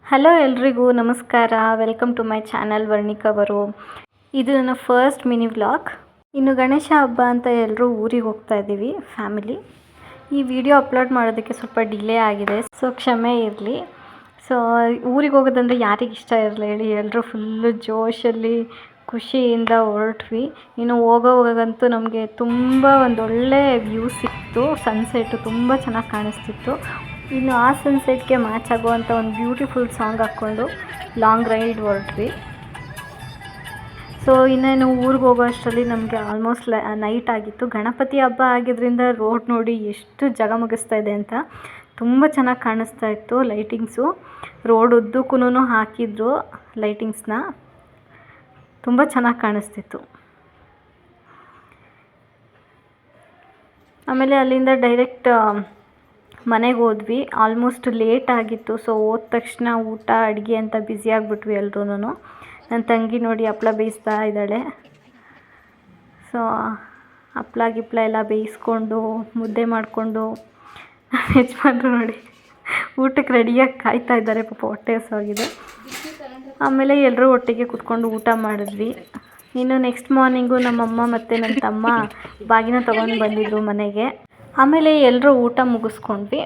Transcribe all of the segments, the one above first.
Hello ಎಲ್ರಿಗೂ ನಮಸ್ಕಾರ. Welcome to my channel ವರ್ಣಿಕವರು. ಇದು ನನ್ನ ಫಸ್ಟ್ ಮಿನಿ ವ್ಲಾಗ್. ಇನ್ನು ಗಣೇಶ ಹಬ್ಬ ಅಂತ ಎಲ್ಲರೂ ಊರಿಗೆ ಹೋಗ್ತಾ ಇದ್ದೀವಿ ಫ್ಯಾಮಿಲಿ. ಈ ವಿಡಿಯೋ ಅಪ್ಲೋಡ್ ಮಾಡೋದಕ್ಕೆ ಸ್ವಲ್ಪ ಡಿಲೇ ಆಗಿದೆ, ಸೊ ಕ್ಷಮೆ ಇರಲಿ. ಸೊ ಊರಿಗೆ ಹೋಗೋದಂದರೆ ಯಾರಿಗೆ ಇಷ್ಟ ಇರಲ್ಲ ಹೇಳಿ. ಎಲ್ಲರೂ ಫುಲ್ಲು ಜೋಶಲ್ಲಿ ಖುಷಿಯಿಂದ ಹೊರಟ್ವಿ. ಇನ್ನು ಹೋಗೋವಾಗಂತೂ ನಮಗೆ ತುಂಬ ಒಂದೊಳ್ಳೆ ವ್ಯೂ ಸಿಕ್ತು. ಸನ್ಸೆಟ್ಟು ತುಂಬ ಚೆನ್ನಾಗಿ ಕಾಣಿಸ್ತಿತ್ತು. ಇನ್ನು ಆ ಸನ್ಸೆಟ್ಗೆ ಮ್ಯಾಚ್ ಆಗುವಂಥ ಒಂದು ಬ್ಯೂಟಿಫುಲ್ ಸಾಂಗ್ ಹಾಕ್ಕೊಂಡು ಲಾಂಗ್ ರೈಡ್ ಹೊರಟ್ವಿ. ಸೊ ಇನ್ನೇನು ಊರಿಗೆ ಹೋಗೋ ಅಷ್ಟರಲ್ಲಿ ನಮಗೆ ಆಲ್ಮೋಸ್ಟ್ ನೈಟ್ ಆಗಿತ್ತು. ಗಣಪತಿ ಹಬ್ಬ ಆಗಿದ್ದರಿಂದ ರೋಡ್ ನೋಡಿ ಎಷ್ಟು ಜಗಮಗಿಸ್ತಾ ಇದೆ ಅಂತ. ತುಂಬ ಚೆನ್ನಾಗಿ ಕಾಣಿಸ್ತಾ ಇತ್ತು ಲೈಟಿಂಗ್ಸು. ರೋಡ್ ಉದ್ದಕ್ಕೂ ಹಾಕಿದ್ರು ಲೈಟಿಂಗ್ಸ್ನ. ತುಂಬ ಚೆನ್ನಾಗಿ ಕಾಣಿಸ್ತಿತ್ತು. ಆಮೇಲೆ ಅಲ್ಲಿಂದ ಡೈರೆಕ್ಟ್ ಮನೆಗೆ ಹೋದ್ವಿ. ಆಲ್ಮೋಸ್ಟ್ ಲೇಟ್ ಆಗಿತ್ತು. ಸೊ ಹೋದ ತಕ್ಷಣ ಊಟ ಅಡುಗೆ ಅಂತ ಬ್ಯುಸಿ ಆಗಿಬಿಟ್ವಿ ಎಲ್ರೂ. ನನ್ನ ತಂಗಿ ನೋಡಿ ಹಪ್ಳ ಬೇಯಿಸ್ತಾ ಇದ್ದಾಳೆ. ಸೊ ಹಪ್ಳ ಗಿಪ್ಳ ಎಲ್ಲ ಬೇಯಿಸ್ಕೊಂಡು ಮುದ್ದೆ ಮಾಡಿಕೊಂಡು ಯಜಮಾನ್ರು ನೋಡಿ ಊಟಕ್ಕೆ ರೆಡಿಯಾಗಿ ಕಾಯ್ತಾ ಇದ್ದಾರೆ. ಪಾಪ ಹೊಟ್ಟೆ ಹಸಿವಾಗಿದೆ. ಆಮೇಲೆ ಎಲ್ಲರೂ ಒಟ್ಟಿಗೆ ಕುತ್ಕೊಂಡು ಊಟ ಮಾಡಿದ್ವಿ. ಇನ್ನು ನೆಕ್ಸ್ಟ್ ಮಾರ್ನಿಂಗು ನಮ್ಮಮ್ಮ ಮತ್ತು ನನ್ನ ತಮ್ಮ ಬಾಗಿನ ತೊಗೊಂಡು ಬಂದಿದ್ರು ಮನೆಗೆ. ಆಮೇಲೆ ಎಲ್ಲರೂ ಊಟ ಮುಗಿಸ್ಕೊಂಡ್ವಿ.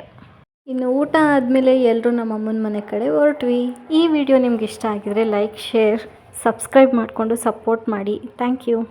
ಇನ್ನು ಊಟ ಆದಮೇಲೆ ಎಲ್ಲರೂ ನಮ್ಮಮ್ಮನ ಮನೆ ಕಡೆ ಹೊರಟ್ವಿ. ಈ ವಿಡಿಯೋ ನಿಮ್ಗೆ ಇಷ್ಟ ಆಗಿದರೆ ಲೈಕ್, ಶೇರ್, ಸಬ್ಸ್ಕ್ರೈಬ್ ಮಾಡಿಕೊಂಡು ಸಪೋರ್ಟ್ ಮಾಡಿ. Thank you.